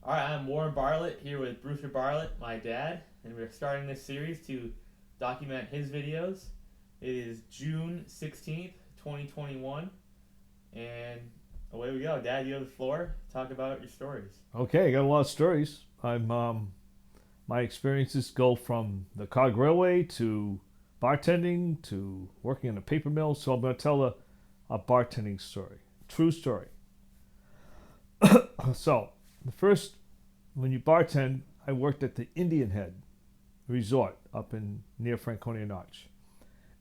All right, I'm Warren Bartlett here with Brewster Bartlett, my dad, and we're starting this series to document his videos. It is June 16th, 2021, and away we go. Dad, you have the floor. Talk about your stories. Okay, I got a lot of stories. My experiences go from the cog railway to bartending to working in a paper mill. So I'm going to tell a bartending story, true story. So the first, when you bartend, I worked at the Indian Head Resort up in near Franconia Notch,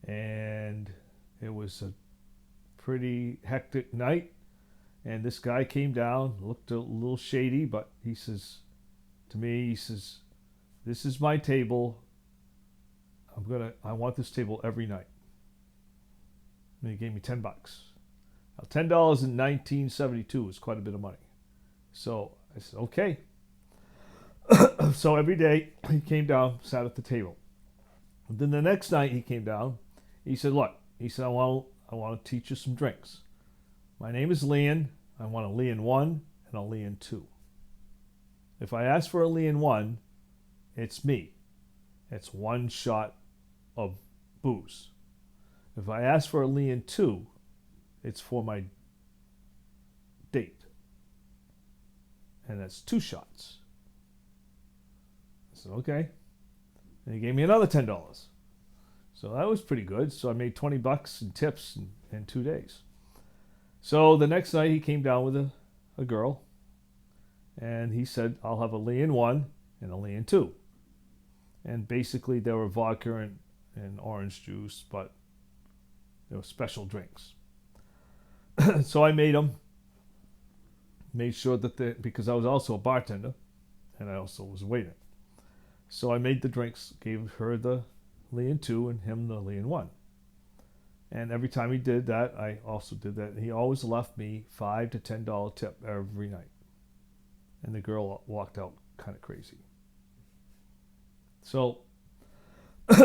and it was a pretty hectic night. And this guy came down, looked a little shady, but he says to me, he says, "This is my table. I want this table every night." And he gave me $10. Now, $10 in 1972 was quite a bit of money. So I said, okay. So every day he came down, sat at the table. And then the next night he came down. He said, "Look," he said, I want to teach you some drinks. My name is Leon. I want a Leon 1 and a Leon 2. If I ask for a Leon 1, it's me. It's one shot of booze. If I ask for a Leon 2, it's for my date. And that's 2 shots. I said, okay. And he gave me another $10. So that was pretty good. So I made $20 in tips in 2 days. So the next night he came down with a girl, and he said, "I'll have a Leon 1 and a Leon 2. And basically there were vodka and orange juice, but they were special drinks. So I made them, made sure that because I was also a bartender, and I also was waiting. So I made the drinks, gave her the Leon 2 and him the Leon 1. And every time he did that, I also did that. And he always left me $5 to $10 tip every night. And the girl walked out kind of crazy. So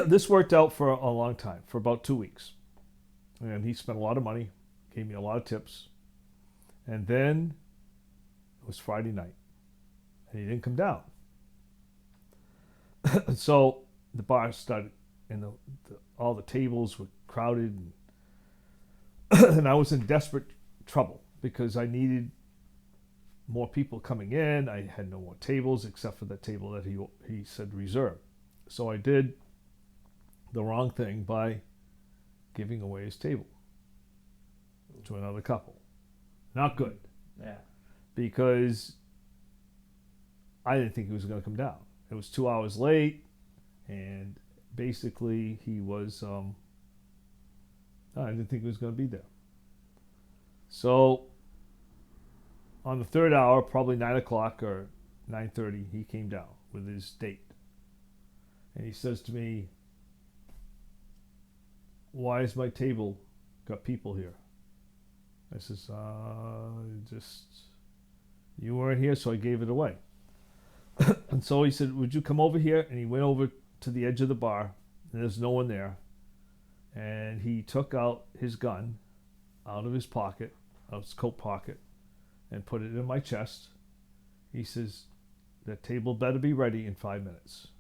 this worked out for a long time, for about 2 weeks. And he spent a lot of money, gave me a lot of tips. And then it was Friday night, and he didn't come down. So the bar started, and all the tables were crowded, and I was in desperate trouble because I needed more people coming in. I had no more tables except for the table that he said reserved. So I did the wrong thing by giving away his table to another couple. Not good. Yeah. Because I didn't think he was going to come down. It was 2 hours late, and basically he was, I didn't think he was going to be there. So on the third hour, probably 9 o'clock or 9:30, he came down with his date. And he says to me, "Why is my table got people here?" I says, you weren't here, so I gave it away. And so he said, "Would you come over here?" And he went over to the edge of the bar, and there's no one there. And he took out his gun out of his pocket, out of his coat pocket, and put it in my chest. He says, "The table better be ready in 5 minutes."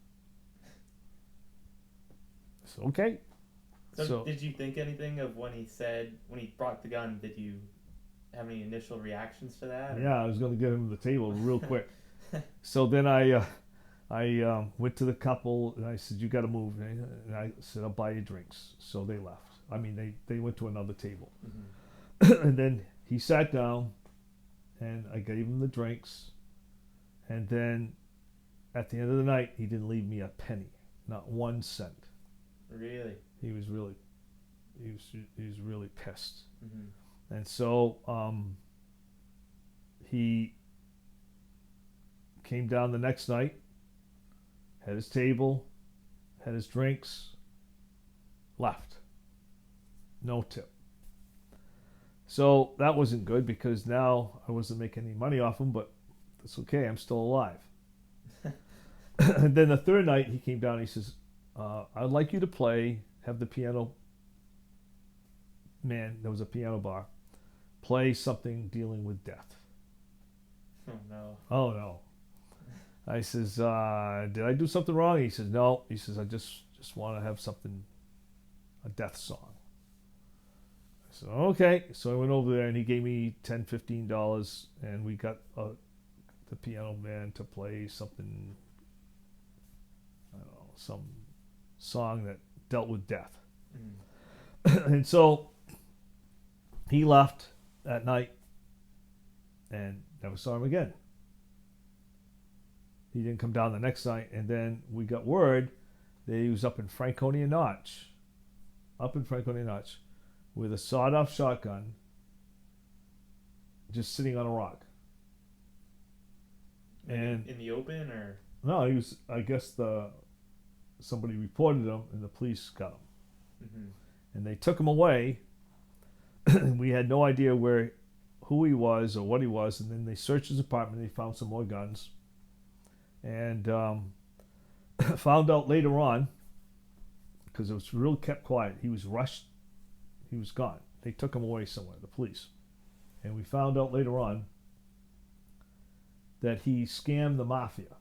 I said, okay. So did you think anything of when he brought the gun, did you have any initial reactions to that? Yeah, I was going to get him the table real quick. So then I went to the couple, and I said, "You got to move." And I said, "I'll buy you drinks." So they left. I mean, they went to another table. Mm-hmm. And then he sat down, and I gave him the drinks. And then at the end of the night, he didn't leave me a penny, not 1 cent. Really? He was really pissed. Mm-hmm. And so he came down the next night, had his table, had his drinks, left. No tip. So that wasn't good because now I wasn't making any money off him, but that's okay. I'm still alive. And then the third night he came down and he says, "I'd like you to have the piano man," there was a piano bar, "play something dealing with death." Oh no. Oh no. I says, did I do something wrong? He says, no. He says, I just want to have something, a death song. I said, okay. So I went over there and he gave me $10, $15 and we got the piano man to play something, I don't know, some song that dealt with death. And so he left that night and never saw him again. He didn't come down the next night, and then we got word that he was up in Franconia Notch, with a sawed-off shotgun, just sitting on a rock. And in the open, or no, he was. I guess somebody reported him, and the police got him, and they took him away. And we had no idea who he was or what he was, and then they searched his apartment. They found some more guns. And found out later on, because it was real kept quiet, he was rushed, he was gone. They took him away somewhere, the police. And we found out later on that he scammed the mafia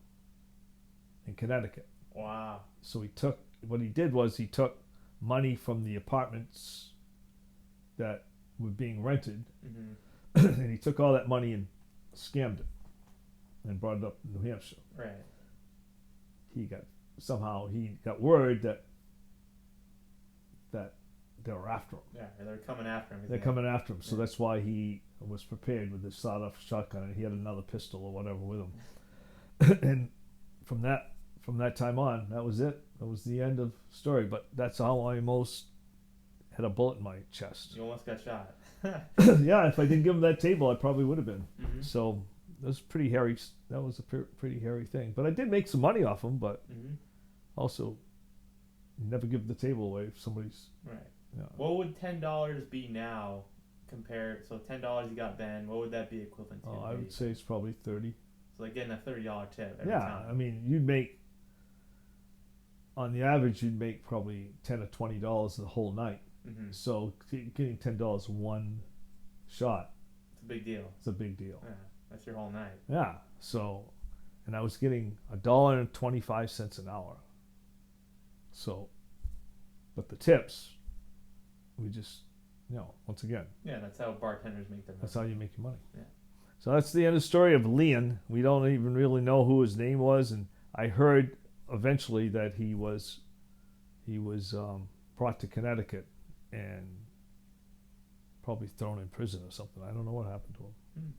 in Connecticut. Wow. So what he did was he took money from the apartments that were being rented, and he took all that money and scammed it and brought it up to New Hampshire. Right. He got word that they were after him. Yeah, they're coming after him. They're coming after him, so that's why he was prepared with this sawed-off shotgun, and he had another pistol or whatever with him. And from that time on, that was it. That was the end of the story. But that's how I almost had a bullet in my chest. You almost got shot. Yeah, if I didn't give him that table, I probably would have been. So that was pretty hairy. That was a pretty hairy thing. But I did make some money off him. But also, never give the table away if somebody's. Right. Yeah. What would $10 be now compared? So $10 you got then. What would that be equivalent to? Oh, I would say it's probably 30. So like getting a $30 tip every Yeah, time. I mean, you'd make on the average, you'd make probably $10 or $20 the whole night. So getting $10 one shot. It's a big deal. It's a big deal. Yeah, that's your whole night. Yeah. So, and I was getting $1.25 an hour. So, but the tips, we just, once again. Yeah, that's how bartenders make their money. That's how you make your money. Yeah. So that's the end of the story of Leon. We don't even really know who his name was, and I heard eventually that he was brought to Connecticut and probably thrown in prison or something. I don't know what happened to him.